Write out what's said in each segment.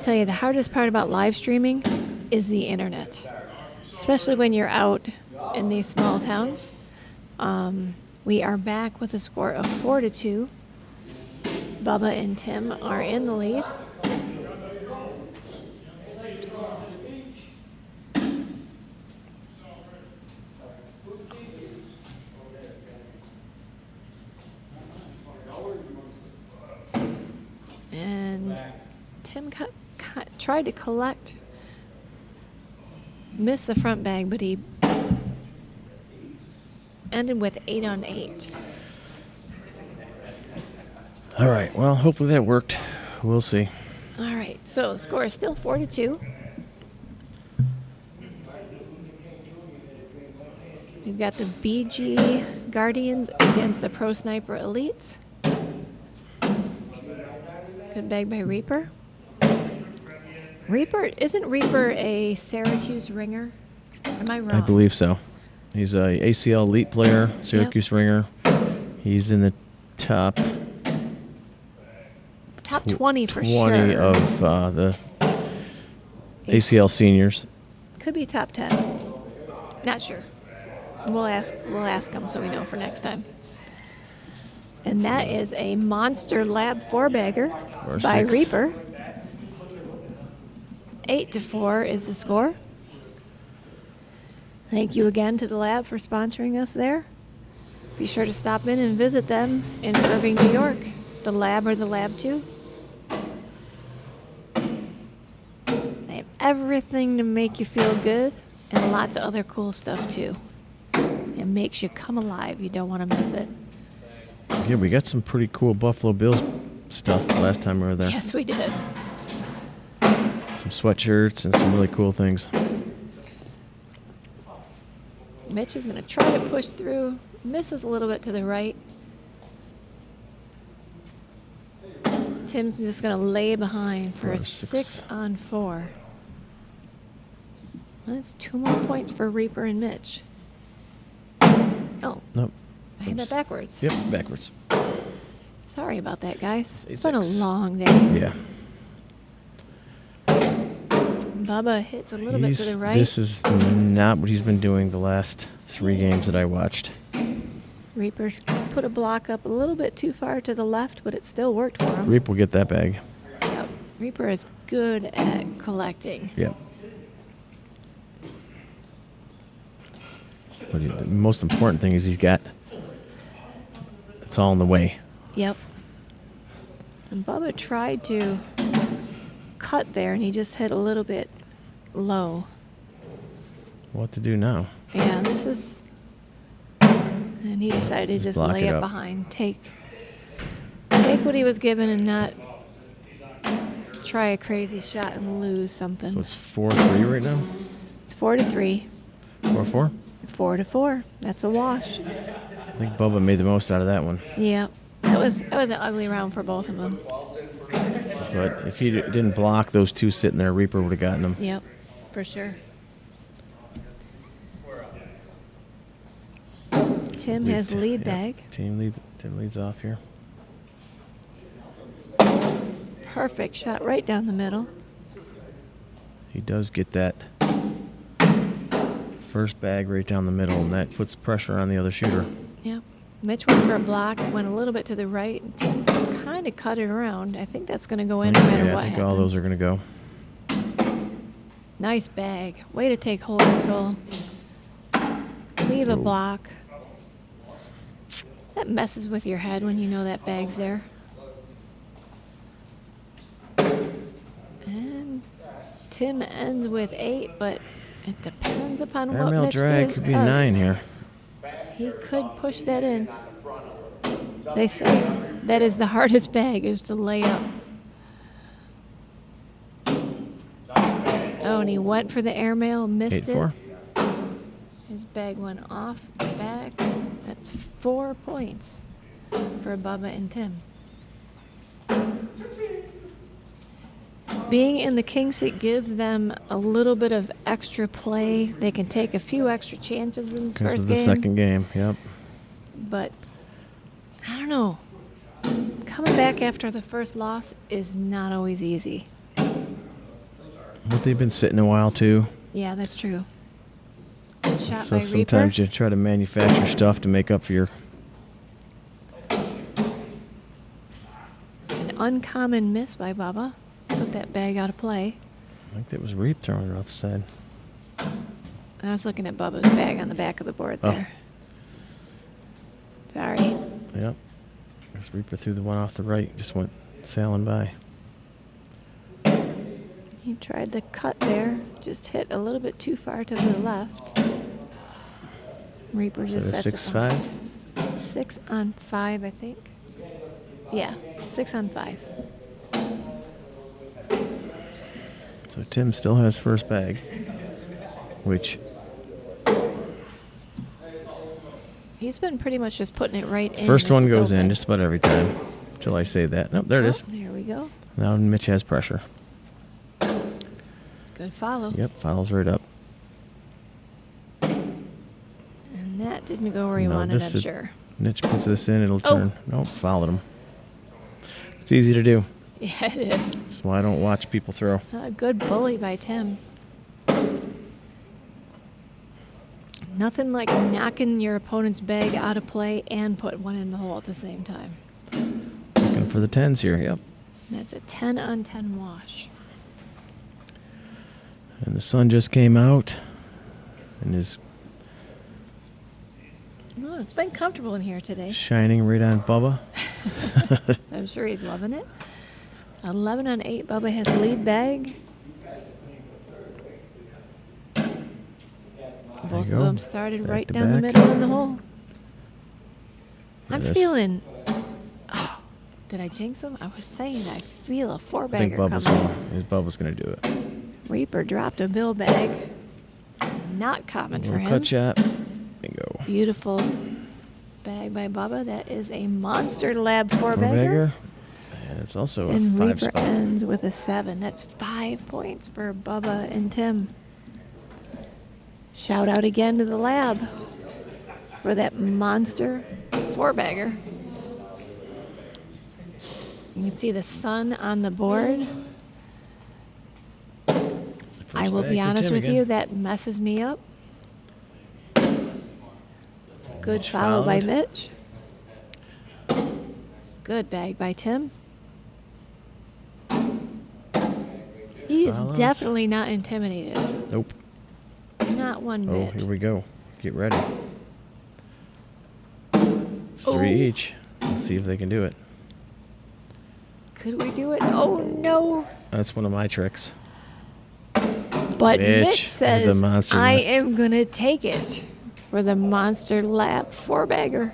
tell you, the hardest part about live streaming is the internet, especially when you're out in these small towns. We are back with a score of 4-2. Bubba and Tim are in the lead. And Tim tried to collect, missed the front bag, but he ended with 8 on 8. All right. Well, hopefully that worked. We'll see. All right. So the score is still 4-2. We've got the BG Guardians against the Pro Sniper Elites. Good bag by Reaper. Isn't Reaper a Syracuse ringer? Am I wrong? I believe so. He's a ACL elite player, Syracuse ringer. He's in the top 20 for 20 sure. of the ACL seniors. Could be top 10. Not sure. We'll ask him so we know for next time. And that is a Monster Lab 4-bagger by Reaper. 8-4 is the score. Thank you again to the lab for sponsoring us there. Be sure to stop in and visit them in Irving, New York. The lab or the lab 2. They have everything to make you feel good and lots of other cool stuff too. It makes you come alive. You don't want to miss it. Yeah, we got some pretty cool Buffalo Bills stuff last time we were there. Yes, we did. Some sweatshirts and some really cool things. Mitch is going to try to push through. Misses a little bit to the right. Tim's just going to lay behind for a 6 on 4. That's 2 more points for Reaper and Mitch. Oh. Nope. I had that backwards. Yep, backwards. Sorry about that, guys. It's 8-6. been a long day. Yeah. Bubba hits a little bit to the right. This is not what he's been doing the last 3 games that I watched. Reaper put a block up a little bit too far to the left, but it still worked for him. Reaper will get that bag. Yep. Reaper is good at collecting. Yep. But the most important thing is it's all in the way. Yep. And Bubba tried to cut there, and he just hit a little bit low. What to do now? Yeah, this is... And he decided to just lay it behind. Take what he was given and not try a crazy shot and lose something. So it's 4-3 right now? It's 4-3. 4-4? 4-4. That's a wash. I think Bubba made the most out of that one. Yep. That was an ugly round for both of them. But if he didn't block those 2 sitting there, Reaper would have gotten them. Yep, for sure. Tim has lead bag. Tim leads off here. Perfect shot right down the middle. He does get that first bag right down the middle, and that puts pressure on the other shooter. Yep. Mitch went for a block, went a little bit to the right, and Tim kind of cut it around. I think that's going to go in no matter what I think happens. all those are going to go. Nice bag. Way to take hold control. Leave a block. That messes with your head when you know that bag's there. And Tim ends with 8, but it depends upon what Airmail Mitch drag could be 9 here. He could push that in. They say that is the hardest bag, is to lay up. Oh, and he went for the airmail, missed 8-4. it. His bag went off the back. That's 4 points for Bubba and Tim. Being in the king seat gives them a little bit of extra play. They can take a few extra chances in this first game. Because of the second game, yep. But, I don't know. Coming back after the first loss is not always easy. But they've been sitting a while too. Yeah, that's true. Good shot So by sometimes Reaper. you try to manufacture stuff to make up for your. An uncommon miss by Bubba. Put that bag out of play. I think that was Reap throwing it off the side. I was looking at Bubba's bag on the back of the board there. Sorry. Yep. This Reaper threw the one off the right. Just went sailing by. He tried the cut there. Just hit a little bit too far to the left. Reaper just So sets 6-5. it 6 on 5, I think. Yeah, 6 on 5. So Tim still has first bag, which He's been pretty much just putting it right in. first if one it's goes in open. just about every time until I say that. Nope, there it Oh, is. there we go. Now Mitch has pressure. Good follow. Yep, follows right up. And that didn't go where he No, wanted, this I'm is- sure. Mitch puts this in, it'll Oh. turn. Nope, followed him. It's easy to do. Yeah, it is. That's why I don't watch people throw. A good bully by Tim. Nothing like knocking your opponent's bag out of play and put one in the hole at the same time. Looking for the 10s here, yep. That's a 10 on 10 wash. And the sun just came out and is Oh, it's been comfortable in here today. shining right on Bubba. I'm sure he's loving it. 11 on 8. Bubba has lead bag. Both you of go. them started Back right to down the back. middle in the hole. Yeah, I'm that's- feeling. Oh, did I jinx him? I was saying I feel a I think four-bagger Bubba's coming. gonna do it. Reaper dropped a bill bag. Not common for Little him. cut shot. Bingo. Beautiful bag by Bubba. That is a monster lab four-bagger. Four-bagger. And it's also a And 5 Reaper spot. ends with a 7. That's 5 points for Bubba and Tim. Shout out again to the lab for that monster four-bagger. You can see the sun on the board. I will bag be for honest Tim with again. you, that messes me up. Good Mitch follow by fouled. Mitch. Good bag by Tim. He is Follows. definitely not intimidated. Nope. Not one Oh, bit. here we go. Get ready. It's 3 Oh. each. Let's see if they can do it. Could we do it? Oh no. That's one of my tricks. But Mitch Mitch with says, the monster I lab." am going to take it for the monster lap four-bagger.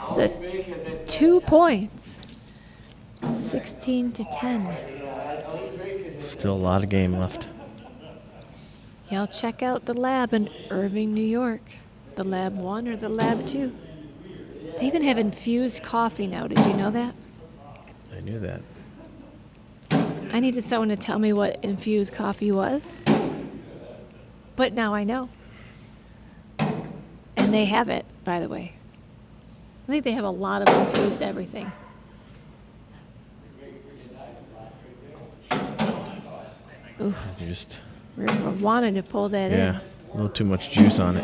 It's a 2 points. 16 to 10. Still a lot of game left. Y'all check out the lab in Irving, New York. The lab 1 or the lab 2. They even have infused coffee now. Did you know that? I knew that. I needed someone to tell me what infused coffee was. But now I know. And they have it, by the way. I think they have a lot of infused everything. Oof, They just, River wanted to pull that yeah, a little too much juice on it.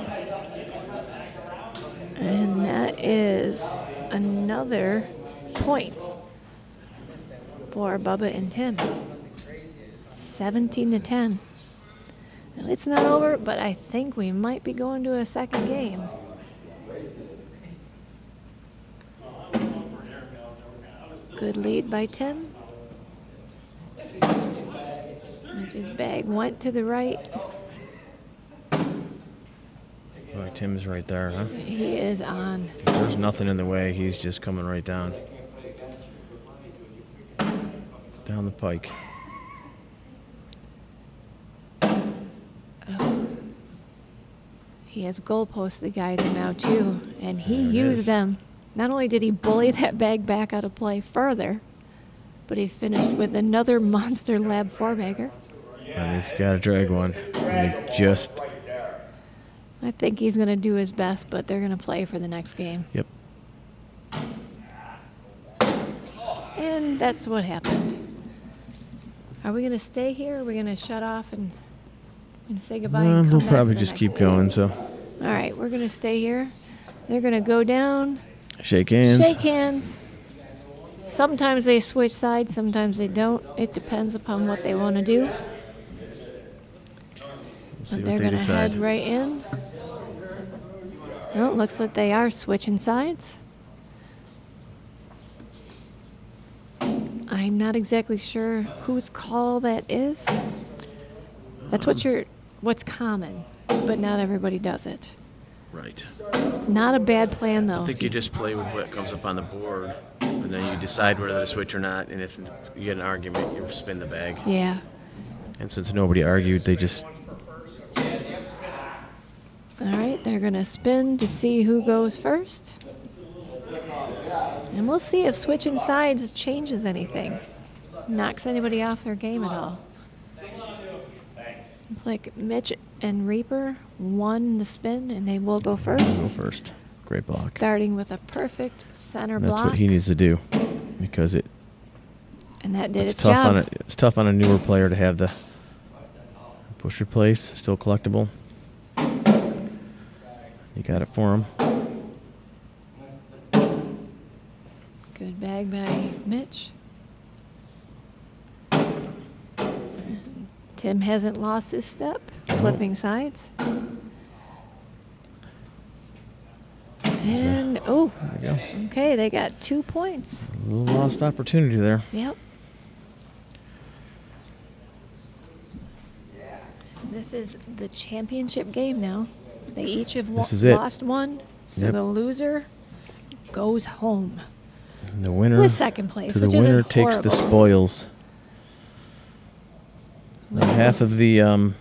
in. And that is another point for Bubba and Tim. 17 to 10. Now, it's not over, but I think we might be going to a second game. Good lead by Tim. Mitch's bag went to the right. Oh, Tim's right there, huh? He is on. There's nothing in the way. He's just coming right down. Down the pike. Oh. He has goalposts to guide him now too, and he There it used is. them. Not only did he bully that bag back out of play further, but he finished with another monster lab four-bagger. And he's got to drag one. And he just, I think he's going to do his best, but they're going to play for the next game. yep. And that's what happened. Are we going to stay here? Or are we going to shut off and say goodbye? And come They'll back probably for the just next keep game? going. So All right, we're going to stay here. They're going to go down, shake hands. shake hands. Sometimes they switch sides, sometimes they don't. It depends upon what they want to do. We'll see But what they're they going to decide. head right in. Well, it looks like they are switching sides. I'm not exactly sure whose call that is. That's what's common, but not everybody does it. Right. Not a bad plan though. I think you just play with what comes up on the board, and then you decide whether to switch or not. And if you get an argument, you spin the bag. Yeah. And since nobody argued, they just All right, they're going to spin to see who goes first. And we'll see if switching sides changes anything. Knocks anybody off their game at all. It's like Mitch and Reaper won the spin, and they will go first. go first. Great block. Starting with a perfect center And that's block. what he needs to do, because and that did it's its tough job. it's tough on a newer player to have the push replace still collectible. You got it for him. Good bag by Mitch. Tim hasn't lost his step, flipping sides. And, oh, There you go. okay, they got 2 points. A little lost opportunity there. Yep. This is the championship game now. They each have This is it. lost one, so Yep. the loser goes home And the winner with second place, to the which winner isn't takes the horrible. spoils. Now, half of the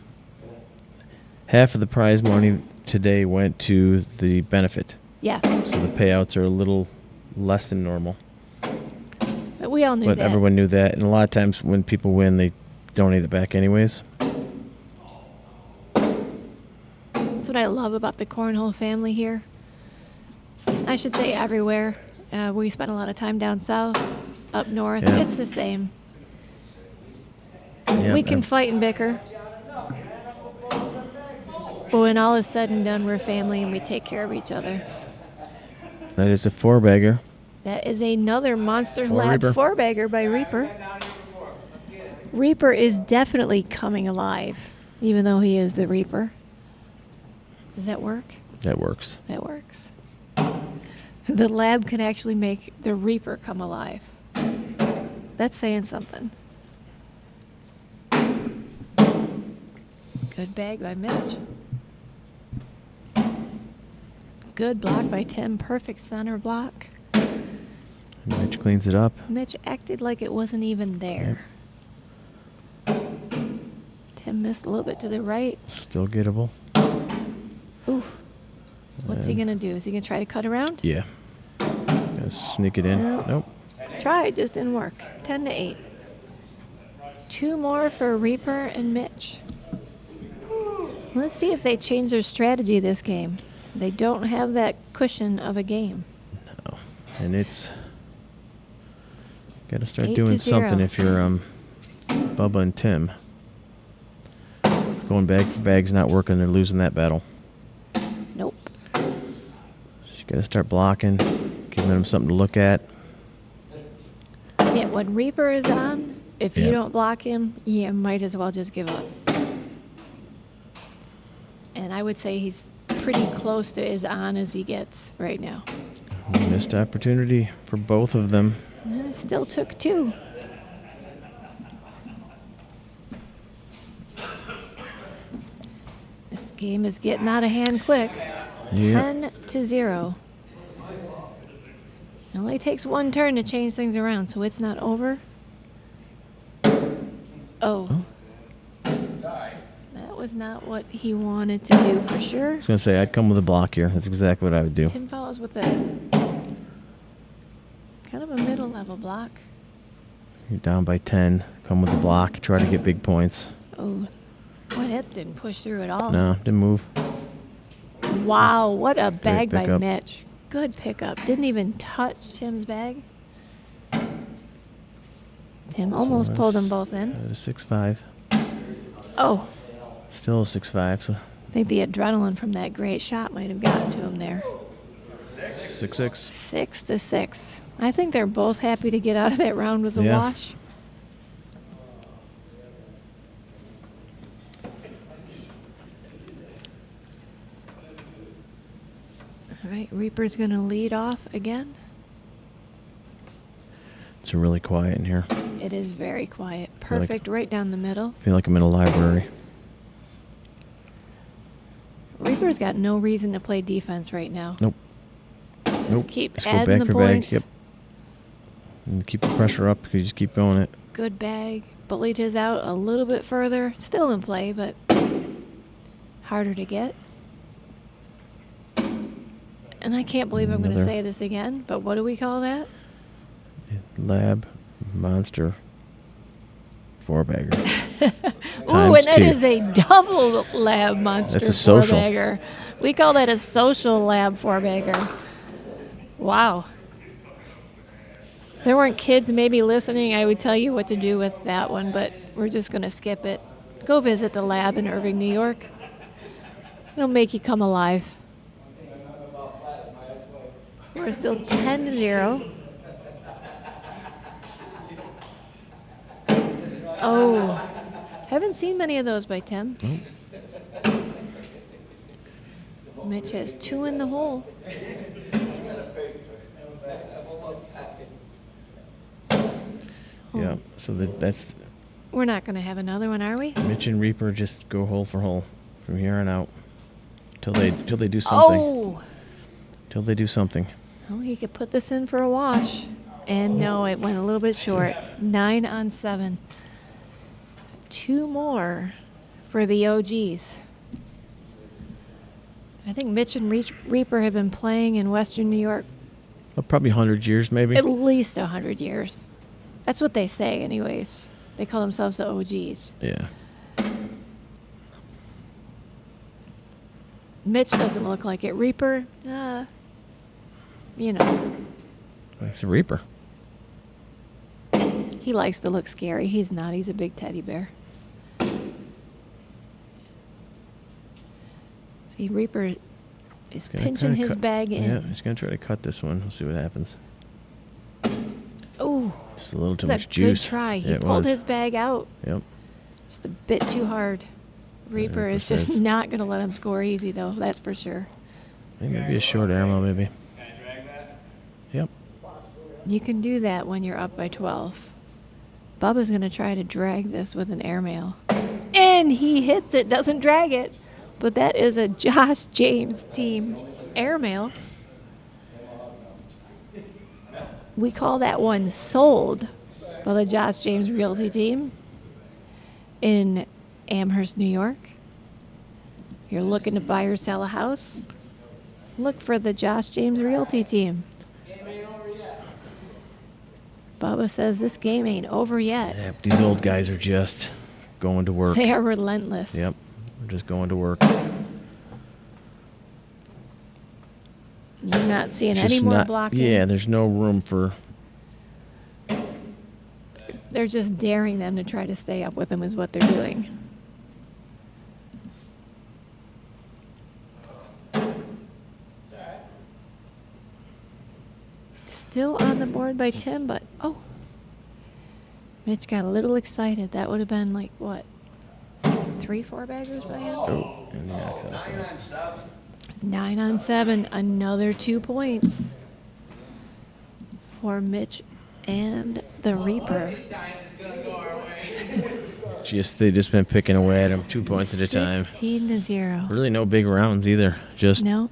prize money today went to the benefit, Yes, so the payouts are a little less than normal. but we all knew But that. everyone knew that, and a lot of times when people win, they donate it back anyways. That's what I love about the Cornhole family here. I should say everywhere. We spent a lot of time down south, up north. Yeah. It's the same. Yeah, We can fight and bicker. But when all is said and done, we're family and we take care of each other. that is a 4-bagger. That is another Monster For Lab Reaper. 4-bagger by Reaper. Reaper is definitely coming alive, even though he is the Reaper. Does that work? That works. That works. The lab can actually make the Reaper come alive. That's saying something. Good bag by Mitch. Good block by Tim. Perfect center block. Mitch cleans it up. Mitch acted like it wasn't even there. Tim missed a little bit to the right. Still gettable. Oof. What's he And- going to do? Is he going to try to cut around? Yeah. Gonna sneak it in. No. Nope. Tried, just didn't work. 10-8. 2 more for Reaper and Mitch. Let's see if they change their strategy this game. They don't have that cushion of a game. No. And it's got to start 8 doing to 0. something if you're Bubba and Tim. Going bag for bag's not working. They're losing that battle. Nope. So you got to start blocking, giving them something to look at. Yeah, when Reaper is on, if you Yeah. don't block him, you might as well just give up. And I would say he's pretty close to as on as he gets right now. Missed opportunity for both of them. And it still took 2. This game is getting out of hand quick. Yep. 10-0. It only takes 1 turn to change things around, so it's not over. Oh. That was not what he wanted to do for sure. I was going to say, I'd come with a block here. That's exactly what I would do. Tim follows with a kind of a middle level block. You're down by 10. Come with a block. Try to get big points. Oh, boy, that didn't push through at all. No, didn't move. Wow, what a bag by pickup. Mitch. Good pickup. Didn't even touch Tim's bag. Tim almost pulled them both in. 6-5. Oh, Still a 6-5. So I think the adrenaline from that great shot might have gotten to him there. 6-6. 6-6. I think they're both happy to get out of that round with a Yeah. wash. All right, Reaper's going to lead off again. It's really quiet in here. It is very quiet. Feel like- Perfect, right down the middle. I feel like I'm in a library. Reaper's got no reason to play defense right now. Nope. Just Nope. keep Just go adding back the for bag. points. Yep. And keep the pressure up because you just keep going it. Good bag. Bullied his out a little bit further. Still in play, but harder to get. And I can't believe I'm going to Another- say this again, but what do we call that? Lab monster 4-bagger. Ooh, Times and that 2. is a double lab monster That's a social. 4-bagger. We call that a social lab 4-bagger. Wow. If there weren't kids maybe listening, I would tell you what to do with that one, but we're just going to skip it. Go visit the lab in Irving, New York. It'll make you come alive. We're still 10-0. Oh, haven't seen many of those by Tim. Mitch has 2 in the hole. Yeah. So that's We're not going to have another one, are we? Mitch and Reaper just go hole for hole from here on out till they do something. Oh! Till they do something. Oh, he could put this in for a wash. And no, it went a little bit short. 9 on 7. 2 more for the OGs. I think Mitch and Reaper have been playing in Western New York Well, probably 100 years, maybe. at least 100 years. That's what they say, anyways. They call themselves the OGs. Yeah. Mitch doesn't look like it. Reaper, you know, It's a Reaper. he likes to look scary. He's not. He's a big teddy bear. See, Reaper is Gonna pinching kinda his cut- bag in. Yeah, he's gonna try to cut this one. We'll see what happens. Oh, Just a little too that's a much juice. good try. He Yeah, it pulled was. his bag out Yep. just a bit too hard. Reaper is just says- not going to let him score easy, though. That's for sure. Maybe a short arrow, maybe. Yep. You can do that when you're up by 12. Bubba's going to try to drag this with an airmail. And he hits it, doesn't drag it. But that is a Josh James team airmail. We call that one sold by the Josh James Realty team in Amherst, New York. You're looking to buy or sell a house? Look for the Josh James Realty team. Bubba says this game ain't over yet. Yep. These old guys are just going to work. They are relentless. Yep. They're just going to work. You're not seeing Just any more not- blocking. Yeah, there's no room for. They're just daring them to try to stay up with him is what they're doing. Still on the board by Tim, but oh. Mitch got a little excited. That would have been like, what, 3 4-baggers by him? Oh, and he knocks it off there. 9 on 7, another 2 points for Mitch and the Reaper. They just been picking away at him 2 points at a time. 16-0. Really no big rounds either. Just No.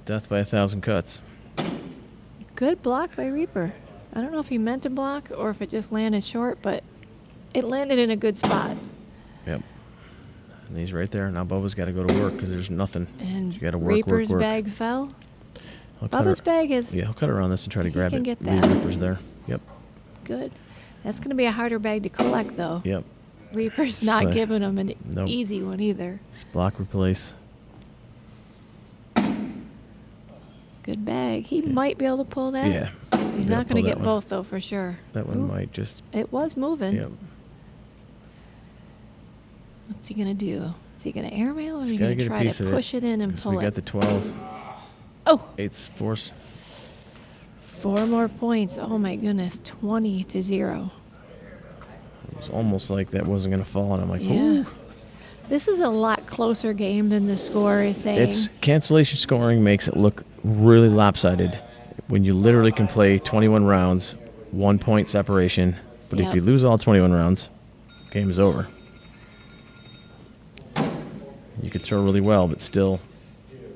death by 1,000 cuts. Good block by Reaper. I don't know if he meant to block or if it just landed short, but it landed in a good spot. Yep. And he's right there. Now Bubba's got to go to work because there's nothing. And You got to work, Reaper's work, work. bag fell. I'll cut Bubba's her- bag is Yeah, I'll cut around this and try to He grab can it. get Leave that. Reaper's there. Yep. good. That's going to be a harder bag to collect, though. Yep. Reaper's not But- giving him an Nope. easy one either. Just block, replace. Good bag. He might be able to pull that. Yeah. He's Gotta not going to pull that get one. both, though, for sure. That one Ooh, might just. it was moving. Yep. What's he going to do? Is he going to airmail or is he Gotta going to get a try piece to of push it in and 'cause pull we got it? the 12. Oh, 8's force. 4 more points. Oh, my goodness. 20-0. It was almost like that wasn't going to fall, and I'm like, Yeah. ooh. This is a lot closer game than the score is saying. It's cancellation scoring makes it look really lopsided when you literally can play 21 rounds, 1 point separation. But Yep. if you lose all 21 rounds, game is over. You could throw really well, but still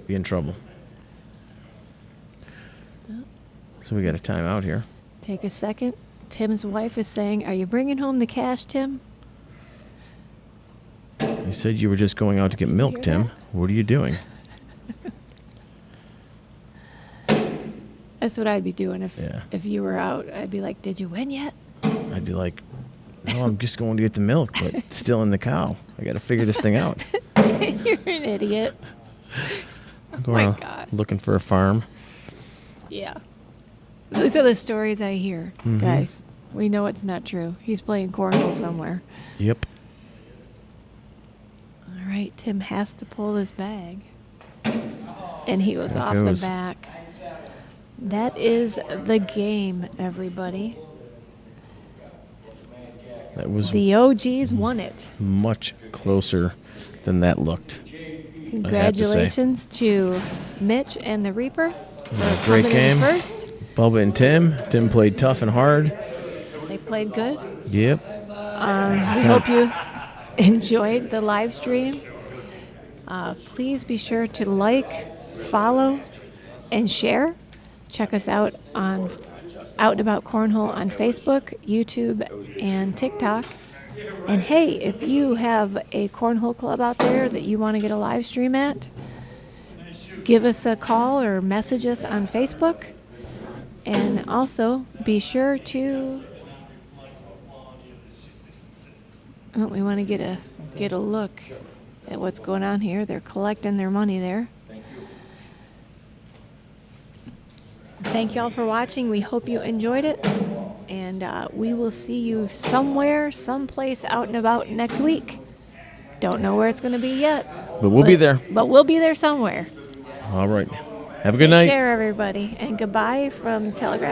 be in trouble. So we got a timeout here. Take a second. Tim's wife is saying, "Are you bringing home the cash, Tim?" You said you were just going out to get milk, hear Tim. that? What are you doing? That's what I'd be doing Yeah. if you were out. I'd be like, "Did you win yet?" I'd be like, no, I'm just going to get the milk, but it's still in the cow. I got to figure this thing out. You're an idiot. I'm Oh my going gosh. looking for a farm. Yeah. Those are the stories I hear, Mhm. guys. We know it's not true. He's playing cornhole somewhere. Yep. All right, Tim has to pull his bag. And he was There it off goes. the back. That is the game, everybody. That was The OGs won it. much closer than that looked. Congratulations to Mitch and the Reaper for Great coming game. in first. Bubba and Tim. Tim played tough and hard. They played good. Yep. We hope you enjoyed the live stream. Please be sure to like, follow, and share. Check us out on Out and About Cornhole on Facebook, YouTube, and TikTok. And hey, if you have a cornhole club out there that you want to get a live stream at, give us a call or message us on Facebook. And also be sure to we want to get a look at what's going on here. They're collecting their money there. Thank you all for watching. We hope you enjoyed it. And we will see you somewhere, someplace out and about next week. Don't know where it's going to be yet. But we'll be there. But we'll be there somewhere. All right. Have a good Take night. care, everybody. And goodbye from Telegraph.